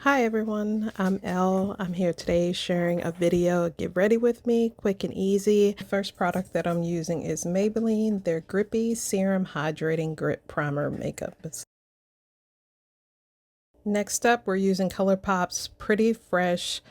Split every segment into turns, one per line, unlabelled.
Hi everyone, I'm Elle. I'm here today sharing a video. Get ready with me, quick and easy. The first product that I'm using is Maybelline, their Grippy Serum Hydrating Grip Primer Makeup. Next up, we're using ColourPop's Pretty Fresh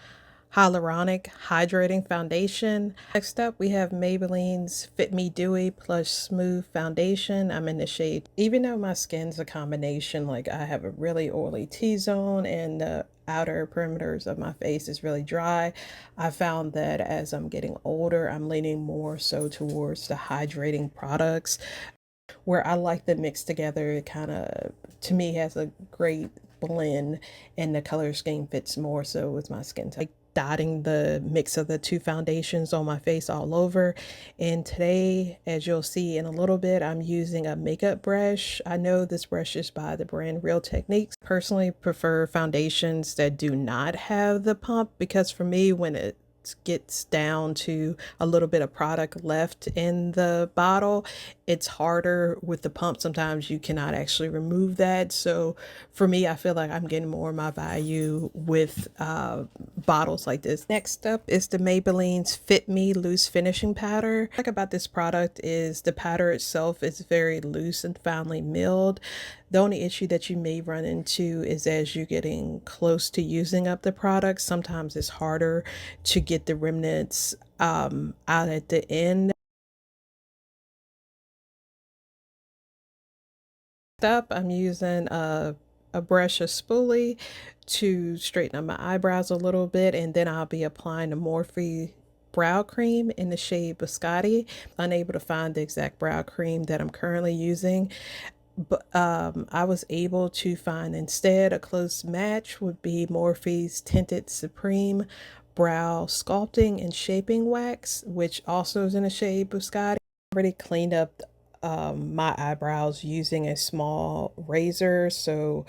Hyaluronic Hydrating Foundation. Next up, we have Maybelline's Fit Me Dewy Plush Smooth Foundation. I'm in the shade, even though my skin's a combination, like I have a really oily T-zone and the outer perimeters of my face is really dry. I found that as I'm getting older, I'm leaning more so towards the hydrating products where I like them mixed together. It kind of, to me, has a great blend and the color scheme fits more so with my skin type. Dotting the mix of the two foundations on my face all over. And today, as you'll see in a little bit, I'm using a makeup brush. I know this brush is by the brand Real Techniques. Personally prefer foundations that do not have the pump, because for me, when it gets down to a little bit of product left in the bottle, it's harder with the pump. Sometimes you cannot actually remove that. So for me, I feel like I'm getting more of my value with bottles like this. Next up is the Maybelline's Fit Me Loose Finishing Powder. What I like about this product is the powder itself is very loose and finely milled. The only issue that you may run into is as you're getting close to using up the product, sometimes it's harder to get the remnants out at the end. Up, I'm using a brush, a spoolie, to straighten up my eyebrows a little bit, and then I'll be applying the Morphe brow cream in the shade Biscotti. Unable to find the exact brow cream that I'm currently using, but I was able to find instead a close match would be Morphe's Tinted Supreme Brow Sculpting and Shaping Wax, which also is in the shade Biscotti. I already cleaned up my eyebrows using a small razor, so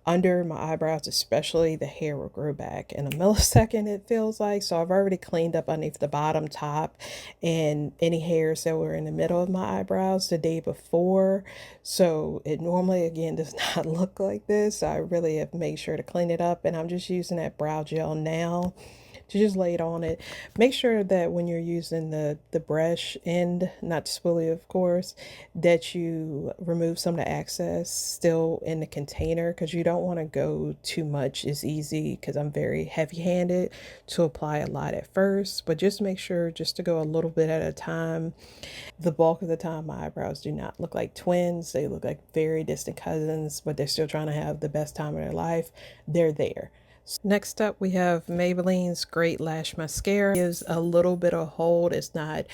under my eyebrows especially, the hair will grow back in a millisecond, it feels like. So I've already cleaned up underneath the bottom, top, and any hairs that were in the middle of my eyebrows the day before. So it normally, again, does not look like this. So I really have made sure to clean it up, and I'm just using that brow gel now to just lay it on it. Make sure that when you're using the brush end, not the spoolie of course, that you remove some of the excess still in the container, because you don't want to go too much. It's easy, because I'm very heavy handed, to apply a lot at first, but just make sure just to go a little bit at a time. The bulk of the time my eyebrows do not look like twins, they look like very distant cousins, but they're still trying to have the best time of their life. They're there. Next up, we have Maybelline's Great Lash Mascara. It gives a little bit of hold. It's not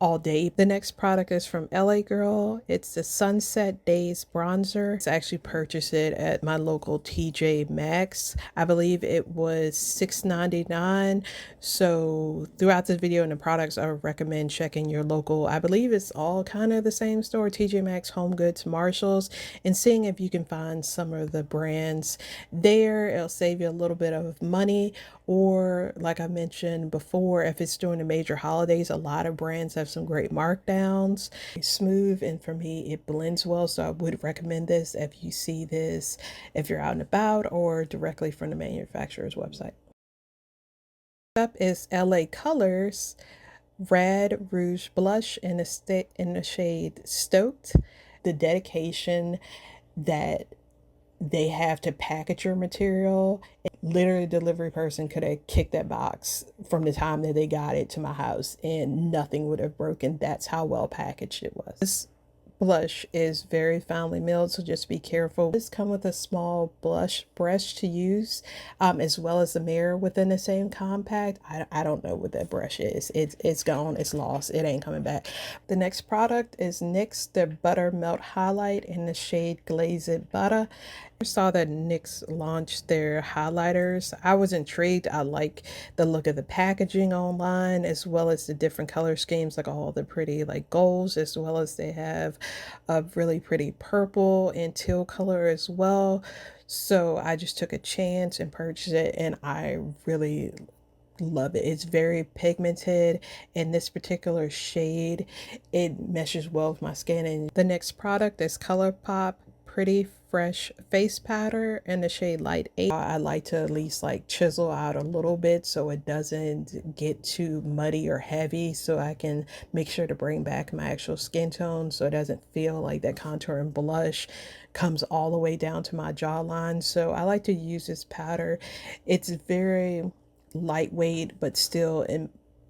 all day. The next product is from LA Girl. It's the Sunset Days Bronzer. I actually purchased it at my local TJ Maxx. I believe it was $6.99. So throughout this video and the products, I would recommend checking your local, I believe it's all kind of the same store, TJ Maxx, Home Goods, Marshalls, and seeing if you can find some of the brands there. It'll save you a little bit of money. Or like I mentioned before, if it's during the major holidays, a lot of brands have some great markdowns. It's smooth, and for me it blends well, so I would recommend this if you see this, if you're out and about, or directly from the manufacturer's website. Up is LA Colors Red Rouge Blush in the shade Stoked. The dedication that they have to package your material, literally delivery person could have kicked that box from the time that they got it to my house and nothing would have broken. That's how well packaged it was. This blush is very finely milled, so just be careful. This come with a small blush brush to use, as well as the mirror within the same compact. I don't know what that brush is. It's gone, it's lost, it ain't coming back. The next product is NYX, the Buttermelt Highlight in the shade Glazed Butter. I saw that NYX launched their highlighters. I was intrigued. I like the look of the packaging online, as well as the different color schemes, like all the pretty like golds, as well as they have a really pretty purple and teal color as well. So I just took a chance and purchased it, and I really love it. It's very pigmented, in this particular shade it meshes well with my skin. And the next product is ColourPop Pretty Fresh face powder in the shade Light 8. I like to at least like chisel out a little bit so it doesn't get too muddy or heavy, so I can make sure to bring back my actual skin tone so it doesn't feel like that contour and blush comes all the way down to my jawline. So I like to use this powder. It's very lightweight but still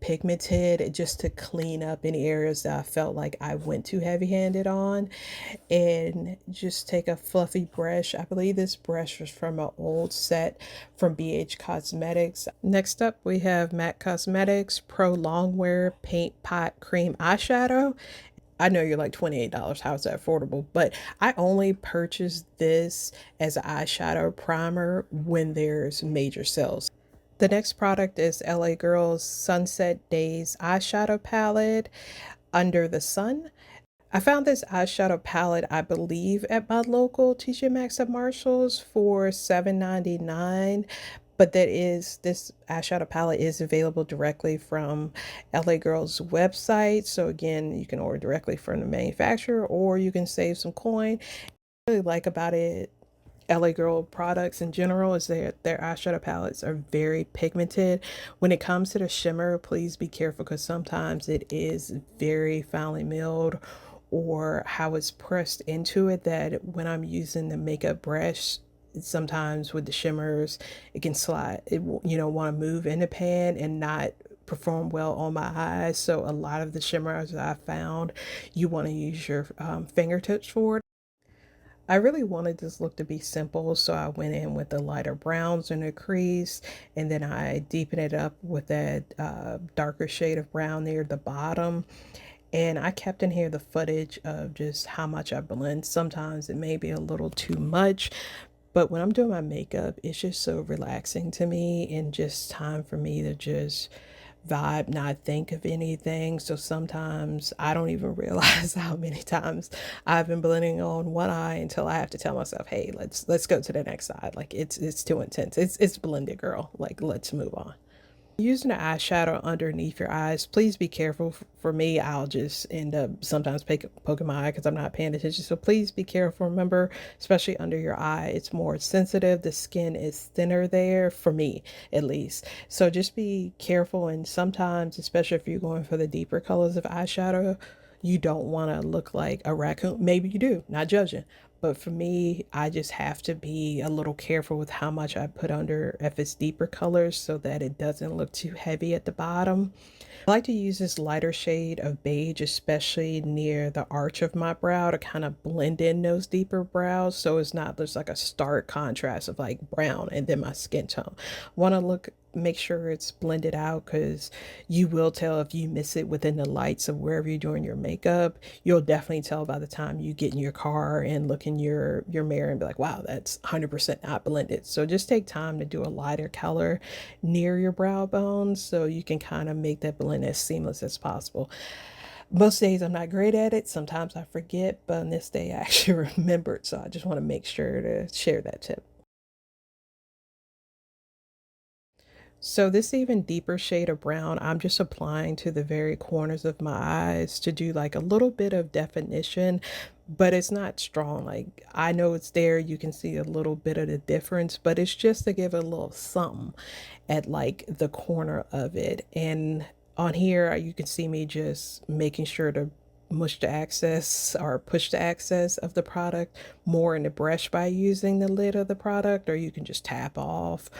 pigmented, just to clean up any areas that I felt like I went too heavy handed on. And just take a fluffy brush. I believe this brush was from an old set from BH Cosmetics. Next up, we have MAC Cosmetics Pro Longwear Paint Pot Cream Eyeshadow. I know you're like $28. How is that affordable? But I only purchase this as an eyeshadow primer when there's major sales. The next product is LA Girl's Sunset Days eyeshadow palette, Under the Sun. I found this eyeshadow palette, I believe, at my local TJ Maxx at Marshall's for $7.99. But this eyeshadow palette is available directly from LA Girl's website. So again, you can order directly from the manufacturer or you can save some coin. What I really like about it, LA Girl products in general, is their eyeshadow palettes are very pigmented. When it comes to the shimmer, please be careful because sometimes it is very finely milled or how it's pressed into it, that when I'm using the makeup brush, sometimes with the shimmers, it can slide, it want to move in the pan and not perform well on my eyes. So a lot of the shimmers I found, you want to use your fingertips for it. I really wanted this look to be simple, so I went in with the lighter browns in the crease, and then I deepened it up with that darker shade of brown near the bottom. And I kept in here the footage of just how much I blend. Sometimes it may be a little too much, but when I'm doing my makeup, it's just so relaxing to me and just time for me to just vibe, not think of anything. So sometimes I don't even realize how many times I've been blending on one eye until I have to tell myself, "Hey, let's go to the next side. Like it's too intense. It's blended, girl. Like let's move on." Using the eyeshadow underneath your eyes, please be careful. For me, I'll just end up sometimes poking my eye because I'm not paying attention. So please be careful. Remember, especially under your eye, it's more sensitive. The skin is thinner there, for me at least. So just be careful. And sometimes, especially if you're going for the deeper colors of eyeshadow, you don't want to look like a raccoon. Maybe you do, not judging. But for me, I just have to be a little careful with how much I put under if it's deeper colors so that it doesn't look too heavy at the bottom. I like to use this lighter shade of beige, especially near the arch of my brow, to kind of blend in those deeper brows so it's not there's like a stark contrast of like brown and then my skin tone. Want to make sure it's blended out because you will tell if you miss it within the lights of wherever you're doing your makeup. You'll definitely tell by the time you get in your car and look in your mirror and be like, wow, that's 100% not blended. So just take time to do a lighter color near your brow bones so you can kind of make that blend as seamless as possible. Most days I'm not great at it. Sometimes I forget, but on this day I actually remembered. So I just want to make sure to share that tip. So this even deeper shade of brown, I'm just applying to the very corners of my eyes to do like a little bit of definition, but it's not strong. Like I know it's there, you can see a little bit of the difference, but it's just to give it a little something at like the corner of it. And on here, you can see me just making sure to mush the access or push the access of the product more in the brush by using the lid of the product, or you can just tap off,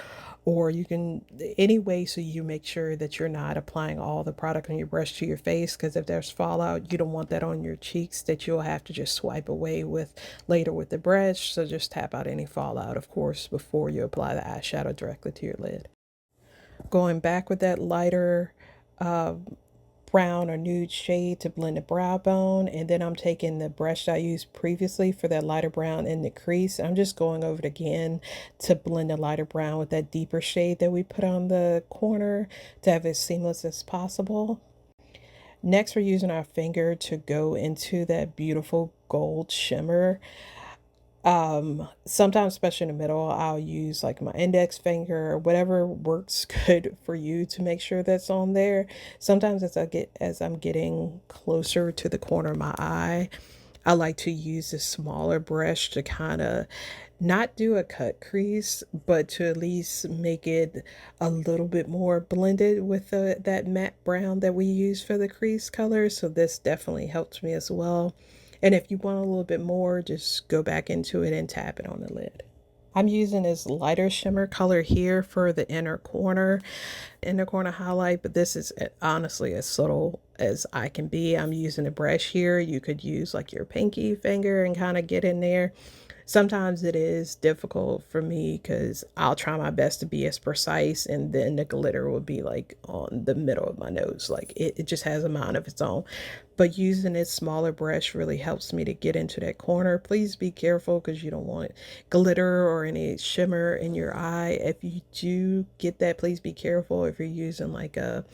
or you can anyway, so you make sure that you're not applying all the product on your brush to your face, because if there's fallout, you don't want that on your cheeks that you'll have to just swipe away with later with the brush. So just tap out any fallout, of course, before you apply the eyeshadow directly to your lid. Going back with that lighter uh, brown or nude shade to blend the brow bone, and then I'm taking the brush I used previously for that lighter brown in the crease. I'm just going over it again to blend the lighter brown with that deeper shade that we put on the corner to have it as seamless as possible. Next, we're using our finger to go into that beautiful gold shimmer. Sometimes, especially in the middle, I'll use like my index finger or whatever works good for you to make sure that's on there. Sometimes as I'm getting closer to the corner of my eye, I like to use a smaller brush to kind of not do a cut crease, but to at least make it a little bit more blended with that matte brown that we use for the crease color. So this definitely helps me as well. And if you want a little bit more, just go back into it and tap it on the lid. I'm using this lighter shimmer color here for the inner corner highlight, but this is honestly as subtle as I can be. I'm using a brush here. You could use like your pinky finger and kind of get in there. Sometimes it is difficult for me because I'll try my best to be as precise, and then the glitter will be like on the middle of my nose. Like it just has a mind of its own. But using this smaller brush really helps me to get into that corner. Please be careful because you don't want glitter or any shimmer in your eye. If you do get that, please be careful. If you're using like a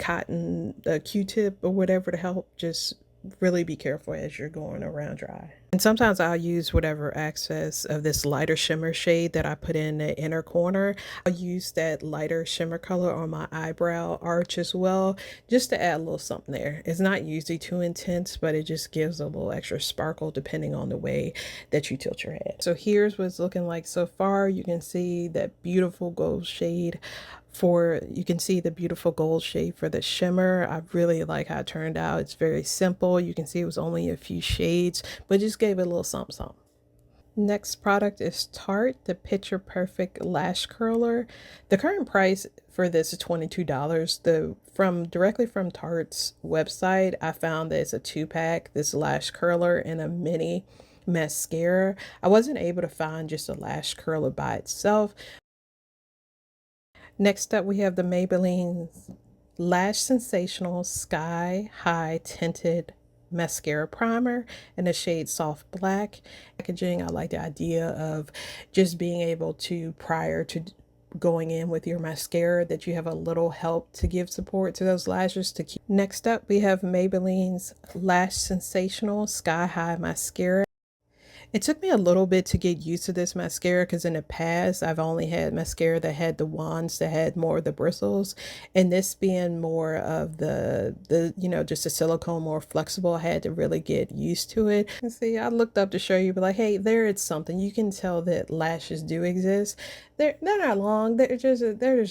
cotton, a Q-tip or whatever to help, just really be careful as you're going around your eye. And sometimes I'll use whatever excess of this lighter shimmer shade that I put in the inner corner. I'll use that lighter shimmer color on my eyebrow arch as well, just to add a little something there. It's not usually too intense, but it just gives a little extra sparkle depending on the way that you tilt your head. So here's what it's looking like so far. You can see that beautiful gold shade you can see the beautiful gold shade for the shimmer. I really like how it turned out. It's very simple. You can see it was only a few shades, but just gave it a little something something. Next product is Tarte, the Picture Perfect Lash Curler. The current price for this is $22. Directly from Tarte's website, I found that it's a 2-pack, this lash curler and a mini mascara. I wasn't able to find just a lash curler by itself. Next up, we have the Maybelline Lash Sensational Sky High Tinted Mascara Primer in the shade Soft Black. Packaging, I like the idea of just being able to, prior to going in with your mascara, that you have a little help to give support to those lashes to keep. Next up, we have Maybelline's Lash Sensational Sky High Mascara. It took me a little bit to get used to this mascara because in the past I've only had mascara that had the wands that had more of the bristles, and this being more of the just a silicone, more flexible, I had to really get used to it. And see, I looked up to show you, but like, hey, there it's something. You can tell that lashes do exist. They're not long. They're just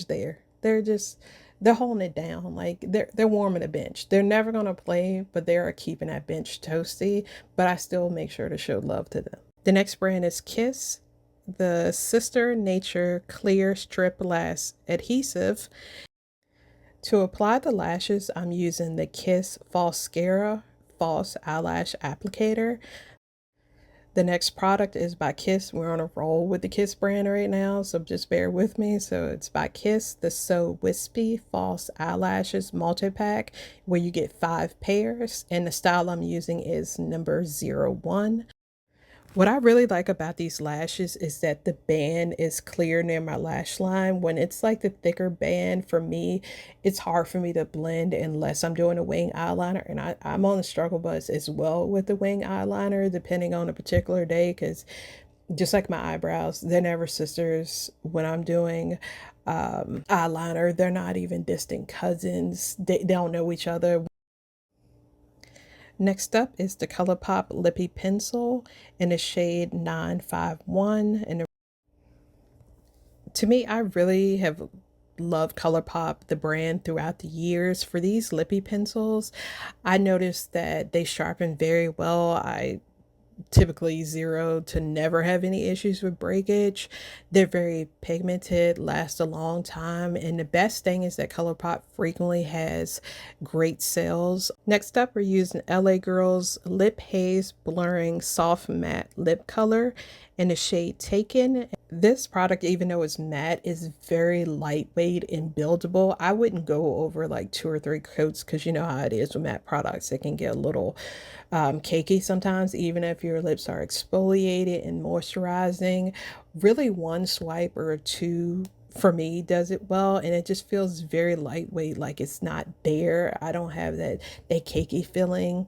there. They're holding it down. Like they're warming the bench. They're never gonna play, but they are keeping that bench toasty. But I still make sure to show love to them. The next brand is Kiss, the Sister Nature Clear Strip Lash Adhesive. To apply the lashes, I'm using the Kiss Falscara False Eyelash Applicator. The next product is by Kiss. We're on a roll with the Kiss brand right now, so just bear with me. So it's by Kiss, the So Wispy False Eyelashes Multi-Pack, where you get 5 pairs, and the style I'm using is number 01. What I really like about these lashes is that the band is clear near my lash line. When it's like the thicker band, for me, it's hard for me to blend unless I'm doing a wing eyeliner. And I'm on the struggle bus as well with the wing eyeliner, depending on a particular day, because just like my eyebrows, they're never sisters. When I'm doing eyeliner, they're not even distant cousins. They don't know each other. Next up is the ColourPop Lippy Pencil in the shade 951. And to me, I really have loved ColourPop, the brand, throughout the years. For these lippy pencils, I noticed that they sharpen very well. I typically 0 to never have any issues with breakage. They're very pigmented, last a long time, and the best thing is that ColourPop frequently has great sales. Next up, we're using LA Girl's Lip Haze Blurring Soft Matte Lip Color in the shade Taken. This product, even though it's matte, is very lightweight and buildable. I wouldn't go over like 2 or 3 coats because you know how it is with matte products. It can get a little cakey sometimes, even if your lips are exfoliated and moisturizing. Really, 1 swipe or 2 for me does it well, and it just feels very lightweight, like it's not bare. I don't have that cakey feeling.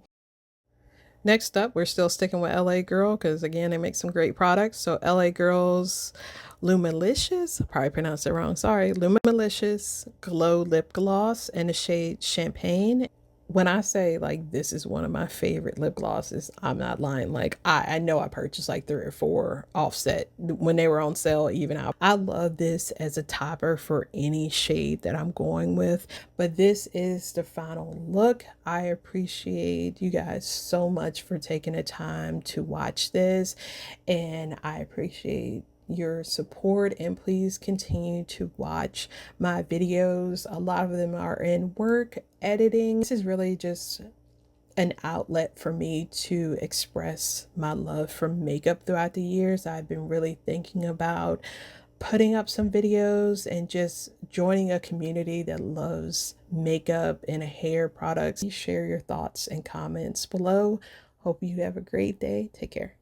Next up, we're still sticking with LA Girl because again, they make some great products. So LA Girl's Lumalicious, probably pronounced it wrong, sorry, Lumalicious Glow Lip Gloss in the shade Champagne. when I say like this is one of my favorite lip glosses, I'm not lying. Like I know I purchased like 3 or 4 offset when they were on sale even out. I love this as a topper for any shade that I'm going with. But this is the final look. I appreciate you guys so much for taking the time to watch this, and I appreciate your support, and please continue to watch my videos. A lot of them are in work editing. This is really just an outlet for me to express my love for makeup throughout the years. I've been really thinking about putting up some videos and just joining a community that loves makeup and hair products. Please share your thoughts and comments below. Hope you have a great day. Take care.